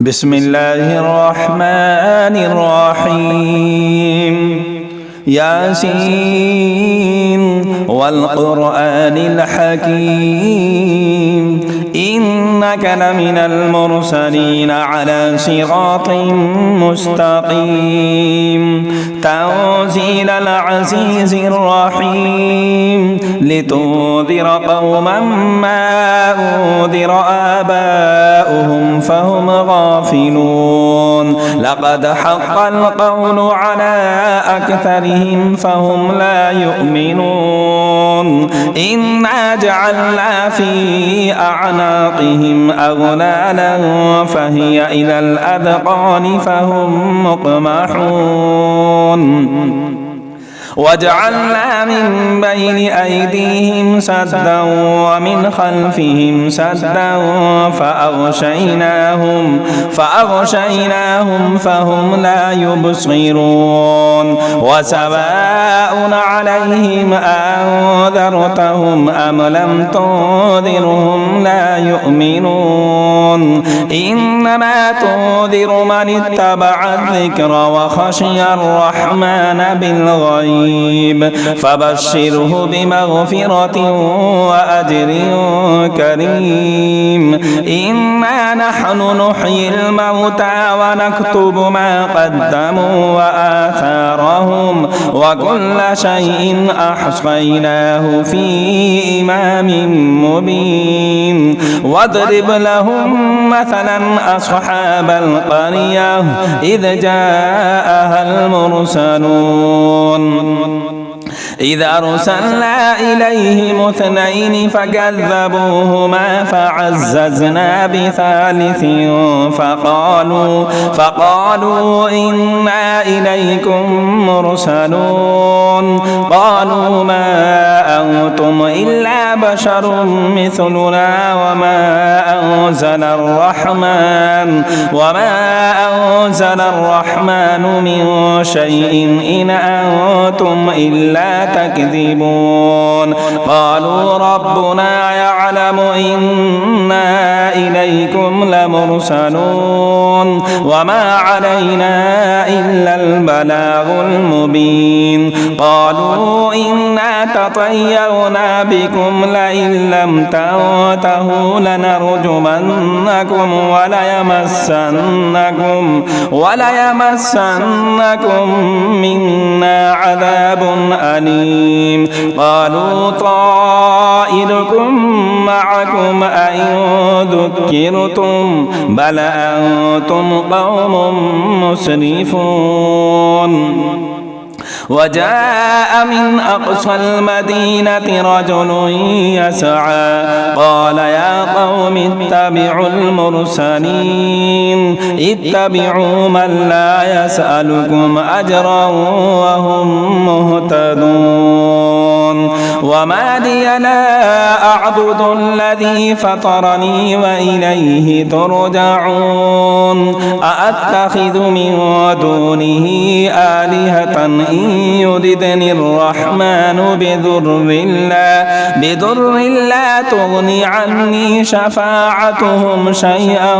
بسم الله الرحمن الرحيم ياسين والقرآن الحكيم إنك لمن المرسلين على صراط مستقيم تنزيل العزيز الرحيم لتنذر قوما ما أنذر آباؤهم فهم غافلون لقد حق القول على أكثرهم فهم لا يؤمنون إنا جعلنا في أعناقهم أغلالا فهي إلى الأذقان فهم مقمحون وجعلنا من بين أيديهم سدا ومن خلفهم سدا فأغشيناهم فهم لا يبصرون وسواء عليهم أنذرتهم أم لم تنذرهم لا يؤمنون إنما تنذر من اتبع الذكر وخشي الرحمن بالغيب فبشره بمغفرة وأجر كريم إنا نحن نحيي الموتى ونكتب ما قدموا وآثارهم وكل شيء أحصيناه في إمام مبين واضرب لهم مثلا أصحاب القرية إذ جاءها المرسلون إذ أرسلنا إليهم اثنين فكذبوهما فعززنا بثالث فقالوا إنا إليكم مرسلون قالوا ما أنتم إلا بشر مثلنا وما أنزل الرحمن من شيء إن أنتم إلا تكذبون قالوا ربنا يعلم إنا إليكم لمرسلون وما علينا إلا البلاغ المبين قالوا إنا تطيرنا بكم لئن لم تنتهوا لنرجمنكم وليمسنكم منا عذاب أليم قالوا طائركم معكم أئن ذكرتم بل أنتم قوم مسرفون وجاء من أقصى المدينة رجل يسعى قال يا قوم اتبعوا المرسلين اتبعوا من لا يسألكم أجرا وهم مهتدون وما لي لا أعبد الذي فطرني وإليه ترجعون أأتخذ من دونه آلهة إن يردني الرحمن بضر لا تغني عني شفاعتهم شيئا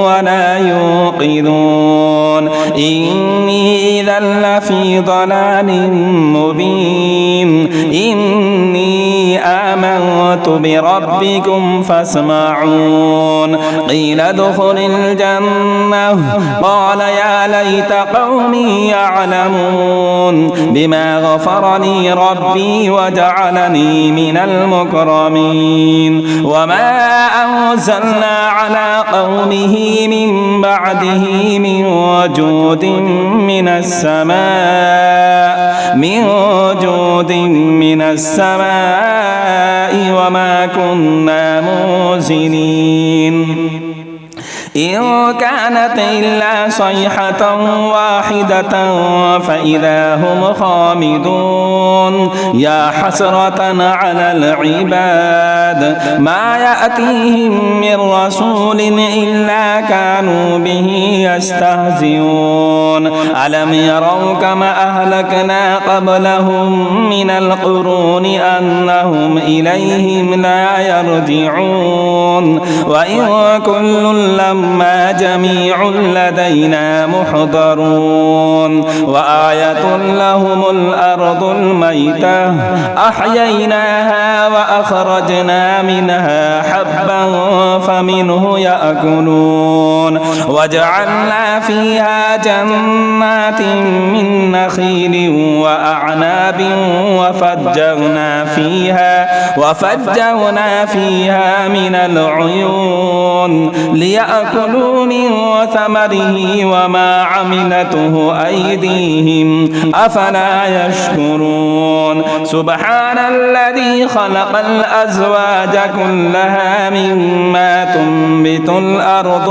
ولا يوقظون إني إذا لفي ضلال مبين إني آمنت بربكم فاسمعون قيل ادخل الجنة قال يا ليت قومي يعلمون بما غفر لي ربي وجعلني من المكرمين وما أنزلنا على قومه من بعده من وجود من السماء وما كنا منزلين إن كانت إلا صيحة واحدة فإذا هم خامدون يا حسرة على العباد ما يأتيهم من رسول إلا كانوا به يستهزئون ألم يروا كما أهلكنا قبلهم من القرون أنهم إليهم لا يرجعون وإن كل لما جميع لدينا محضرون وآية لهم الأرض الميتة أحييناها وأخرجنا منها حبا فمنه يأكلون وجعلنا فيها جنات من نخيل وأعناب وفجرنا فيها من العيون ليأكلوا من ثمره وما عملته أيديهم أفلا يشكرون سبحان الذي خلق الأزواج كلها مما تنبت الأرض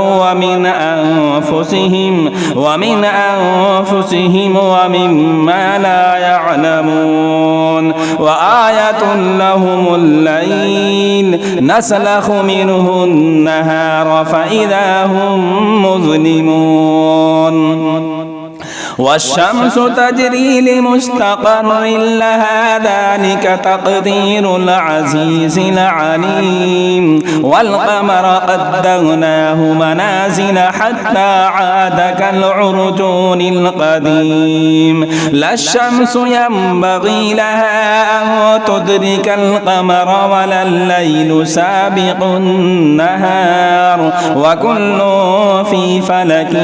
ومن أنفسهم ومما لا يعلمون وآية لهم الليل نسلخ منه النهار فإذا هم مظلمون والشمس تجري لمستقر لها ذلك تقدير العزيز العليم والقمر قدرناه منازل حتى عاد كالعرجون القديم لا الشمس ينبغي لها أن تدرك القمر ولا الليل سابق النهار وكل في فلك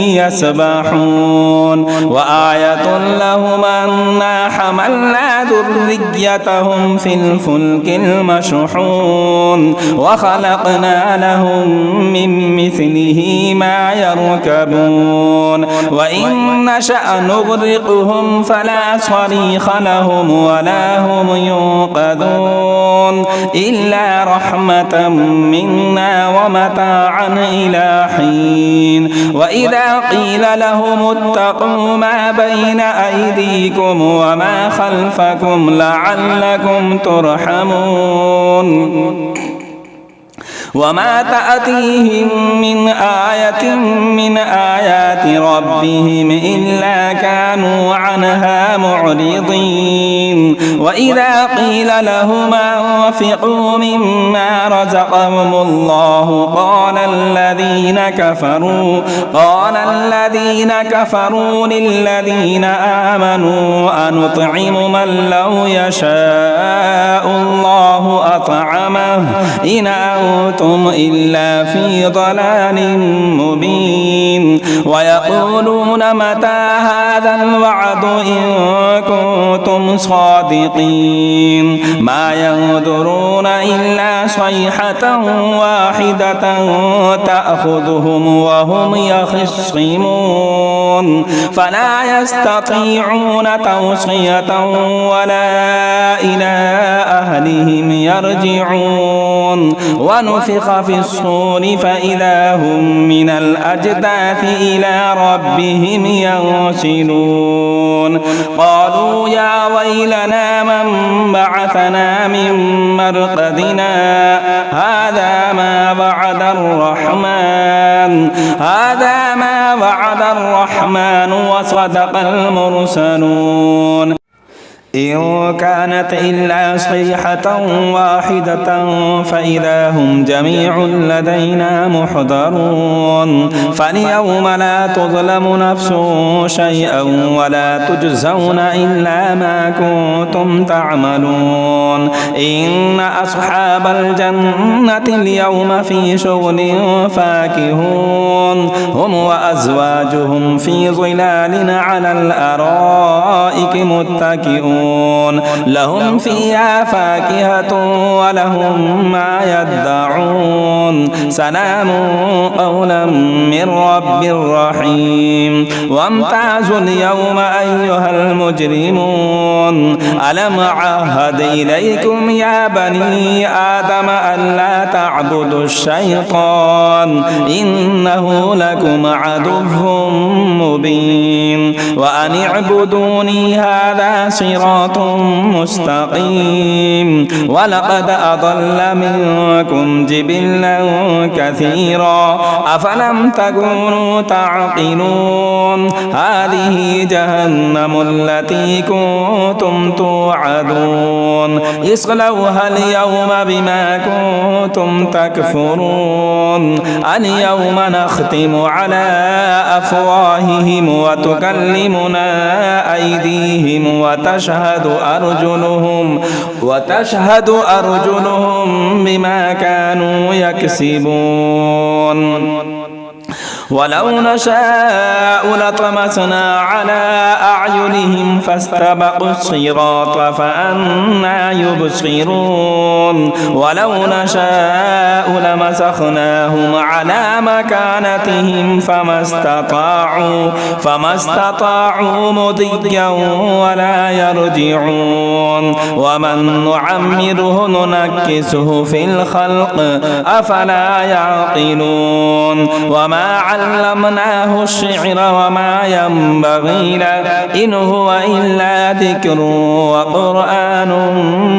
يسبحون وآية لهم أنا حملنا ذريتهم في الفلك المشحون وخلقنا لهم من مثله ما يركبون وإن نشأ نغرقهم فلا صريخ لهم ولا هم ينقذون إلا رحمة منا ومتاعا إلى حين وإذا قيل لهم اتقوا ما بين أيديكم وما خلفكم لعلكم ترحمون وما تأتيهم من آية من آيات ربهم إلا كانوا عنها معرضين وإذا قيل لهم أنفقوا مما رزقهم الله قال الذين كفروا للذين آمنوا أنطعم من لو يشاء الله أطعمه إن أنتم إلا في ضلال مبين ويقولون متى هذا الوعد إن كنتم صادقين ما ينظرون إلا صيحة واحدة تأخذهم وهم يخصمون فلا يستطيعون توصية ولا إلى أهلهم يرجعون ونفخ في الصور فإذا هم من الأجداث إلى ربهم ينسلون قالوا يا ويلنا من بعثنا من مرقدنا هذا ما وعد الرحمن وصدق المرسلون إن كانت إلا صيحة واحدة فإذا هم جميع لدينا محضرون فاليوم لا تظلم نفس شيئا ولا تجزون إلا ما كنتم تعملون إن أصحاب الجنة اليوم في شغل فاكهون هم وأزواجهم في ظلال على الأرائك متكئون لهم فيها فاكهة ولهم ما يدعون سلام قولا من رب رحيم وامتازوا اليوم أيها المجرمون ألم عهد إليكم يا بني آدم ألا تعبدوا الشيطان إنه لكم عدو مبين وأن اعبدوني هذا صراط صراط مستقيم ولقد أضل منكم جبلا كثيرا أفلم تكونوا تعقلون هذه جهنم التي كنتم توعدون اصلوها اليوم بما كنتم تكفرون اليوم نختم على أفواههم وتكلمنا أيديهم وتشهد أرجلهم بما كانوا يكسبون ولو نشاء لطمسنا على أعينهم فاستبقوا الصراط فأنى يبصرون ولو نشاء لمسخناهم على مكانتهم فما استطاعوا مضيا ولا يرجعون ومن نعمره ننكسه في الخلق أفلا يعقلون وما علمناه الشعر وما ينبغي له إن هو إلا ذكر وقرآن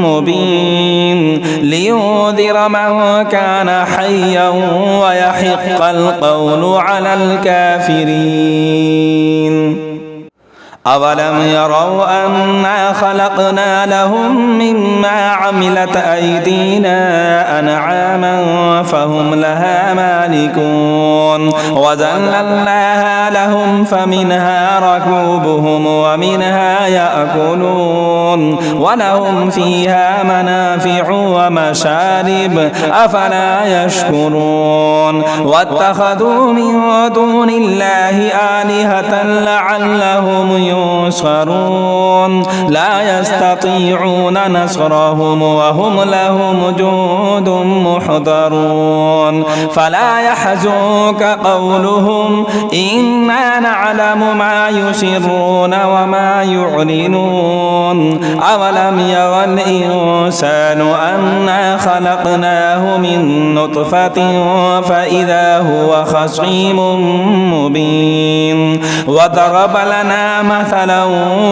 مبين لينذر من كان حيا ويحق القول على الكافرين أولم يروا أنا خلقنا لهم مما عملت أيدينا أنعاما فهم لها مالكون وذللناها لهم فمنها ركوبهم ومنها يأكلون ولهم فيها منافع ومشارب أفلا يشكرون واتخذوا من دون الله آلهة لعلهم ينصرون لا يستطيعون نصرهم وهم لهم جند محضرون فلا يحزنك قولهم إنا نعلم ما يسرون وما يعلنون أولم يرى الإنسان أنا خلقناه من نطفة فإذا هو خصيم مبين وضرب لنا مثلا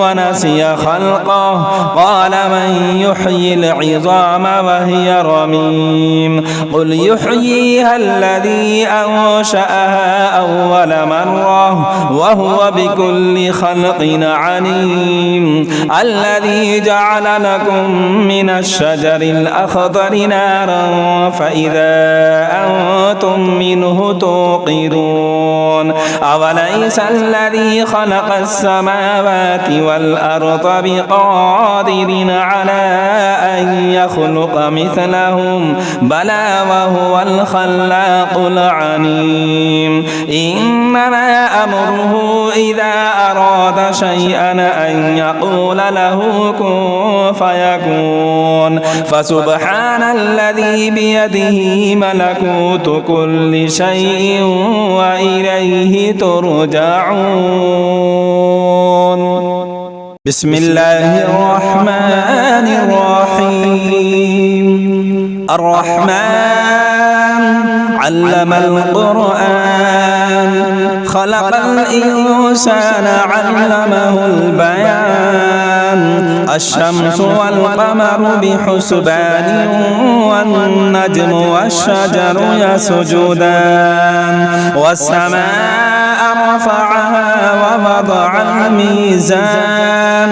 ونسي خلقه قال من يحيي العظام وهي رميم قل يحييها الذي أنشأها أول مرة وهو بكل خلق عليم الذي جعل لكم من الشجر الأخضر نارا فإذا أنتم منه توقدون أوليس الذي خلق السماوات والأرض بقادر على أن يخلق مثلهم بلى وهو الخلاق العليم إنما أمره إذا أراد شيئا أن يقول له كن فيكون فسبحان الذي بيده ملكوت كل شيء وإليه ترجعون بسم الله الرحمن الرحيم الرحمن علم القرآن خلق الإنسان علمه البيان الشمس والقمر بحسبان والنجم والشجر يسجدان والسماء رفعها ووضع الميزان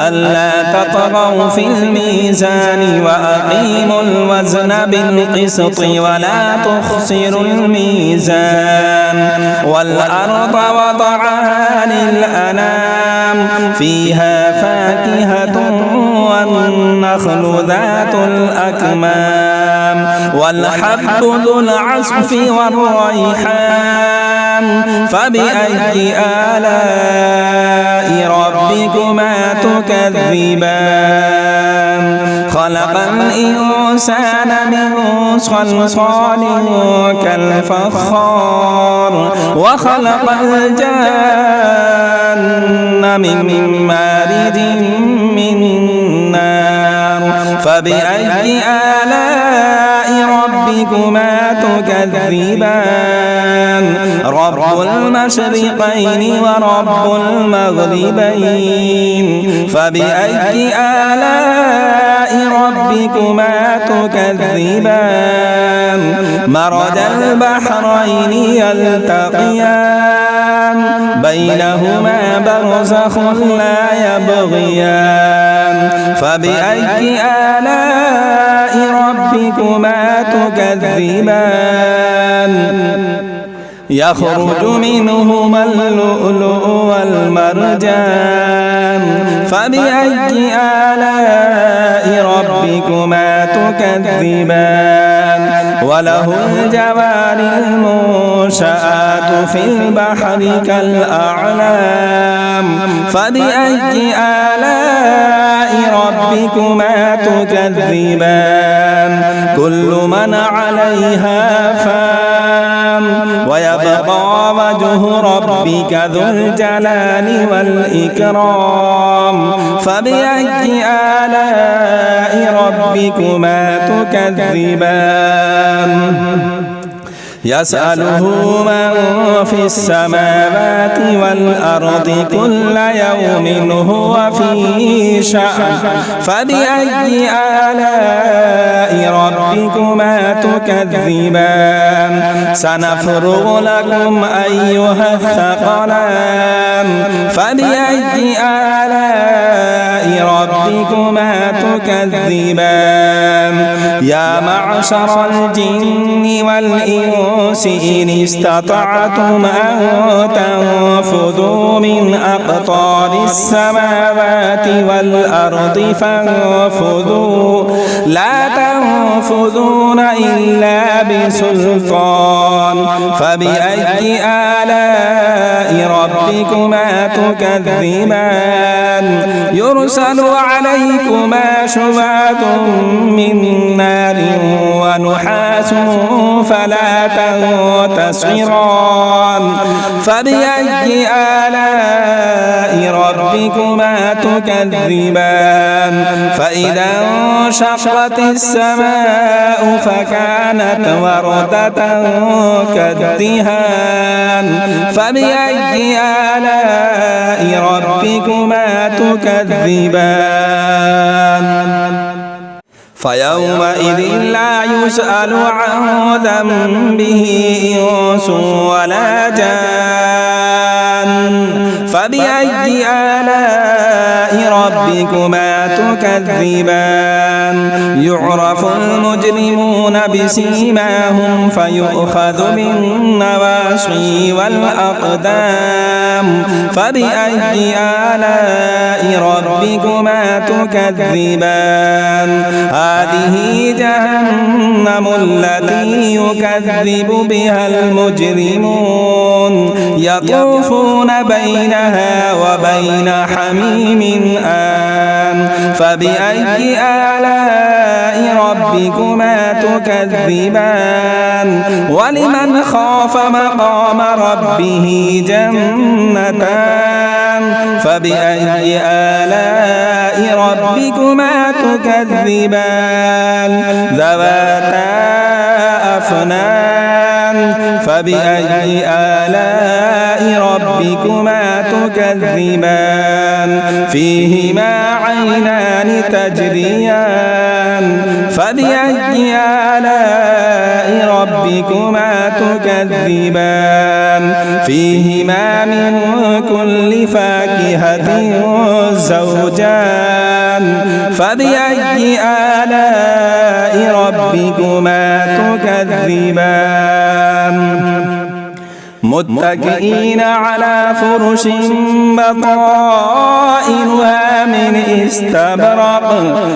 ألا تطغوا في الميزان وأقيموا الوزن بالقسط ولا تخسروا الميزان والأرض وضعها للأنام فيها فاكهة والنخل ذات الأكمام والحب ذو العصف والريحان فبأي آلاء ربكما تكذبان خلق الإنسان من صلصال كالفخار وخلق الجان من مارد من نار فبأي آلاء ربكما تكذبان رب المشرقين ورب المغربين فبأي آلاء ربكما تكذبان مرج البحرين يلتقيان بينهما برزخ لا يبغيان فبأي آلاء ربكما تكذبان يخرج منهما اللؤلؤ والمرجان فبأي آلاء ربكما تكذبان وله الجوار المنشآت في البحر كالأعلام فبأي آلاء ربكما تكذبان كل من عليها فان ويبقى وجه ربك ذو الجلال والإكرام فبأي آلاء ربكما تكذبان يسأله من في السماوات والأرض كل يوم هو في شأن فبأي آلاء ربكما تكذبان سنفرغ لكم أيها الثقلان فبأي آلاء ربكما تكذبان يا معشر الجن والإنس إن استطعتم أن تنفذوا من أقطار السماوات والأرض فانفذوا لا تنفذون إلا بسلطان فبأي آلاء ربكما تكذبان يرسل عليكما شواظ من نار ونحاس فلا تنتصران فبأي آلاء ربكما تكذبان فإذا انشقت السماء فكانت وردة كالدهان فبأي آلاء ربكما تكذبان فيومئذ لا يسأل عن ذنبه إنس ولا جان فبأي آلاء ربكما تكذبان يعرف المجرمون بسيماهم فيؤخذ بالنواصي والأقدام فبأي آلاء ربكما تكذبان هذه جهنم التي يكذب بها المجرمون يطوفون بينها وبين حميم آن فبأي آلاء ربكما تكذبان ولمن خاف مقام ربه جنتان فبأي آلاء ربكما تكذبان ذواتا أفنان فبأي آلاء ربكما تكذبان فيهما عينان تجريان فبأي آلاء ربكما تكذبان فيهما من كل فاكهة زوجان فبأي آلاء ربكما تكذبان متكئين على فرش بطائنها من استبرق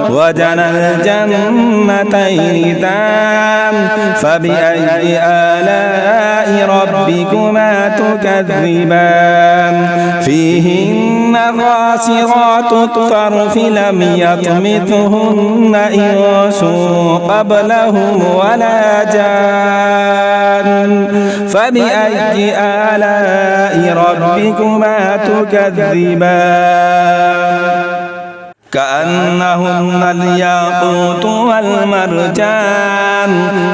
وجنى الجنتين دان فبأي آلاء ربكما تكذبان فيهن قاصرات الطرف لم يطمثهن إنس قبلهم ولا جان فبأي آلاء ربكما تكذبان كأنهن الياقوت والمرجان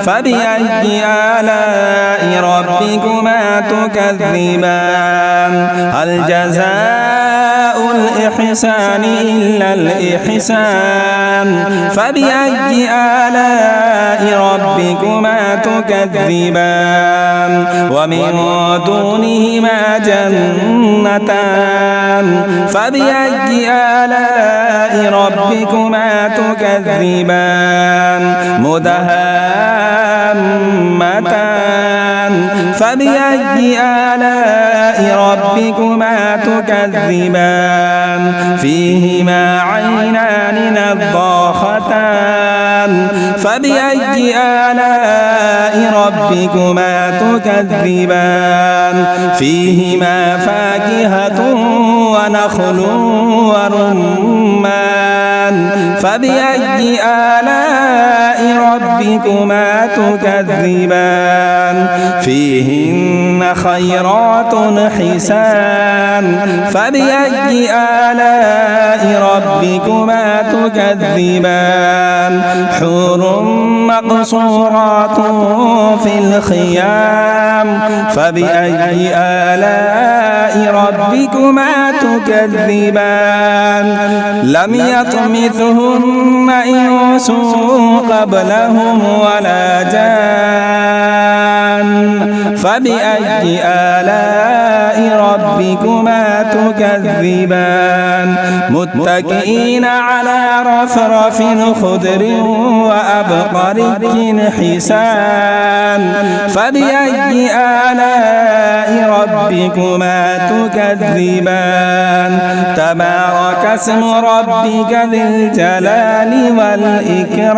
فبأي آلاء ربكما تكذبان هل جزاء الإحسان إلا الإحسان فبأي آلاء ربكما تكذبان ومن دونهما جنتان فبأي آلاء ربكما تكذبان مدهامتان فبأي آلاء ربكما تكذبان فيهما عينان نضاختان فبأي آلاء ربكما تكذبان فيهما فاكهة ونخل ورمان فبأي آلاء ربكما تكذبان فيهن خيرات حسان فبأي آلاء ربكما تكذبان حور مقصورات في الخيام فبأي آلاء ربكما تكذبان لم يطمثهن إنس قبلهم ولا جان فبأي آلاء ربكما تكذبان متكئين على رفرف خضر وأبقري حسان فبأي آلاء ربكما تكذبان تبارك اسم ربك ذي الجلال والإكرام.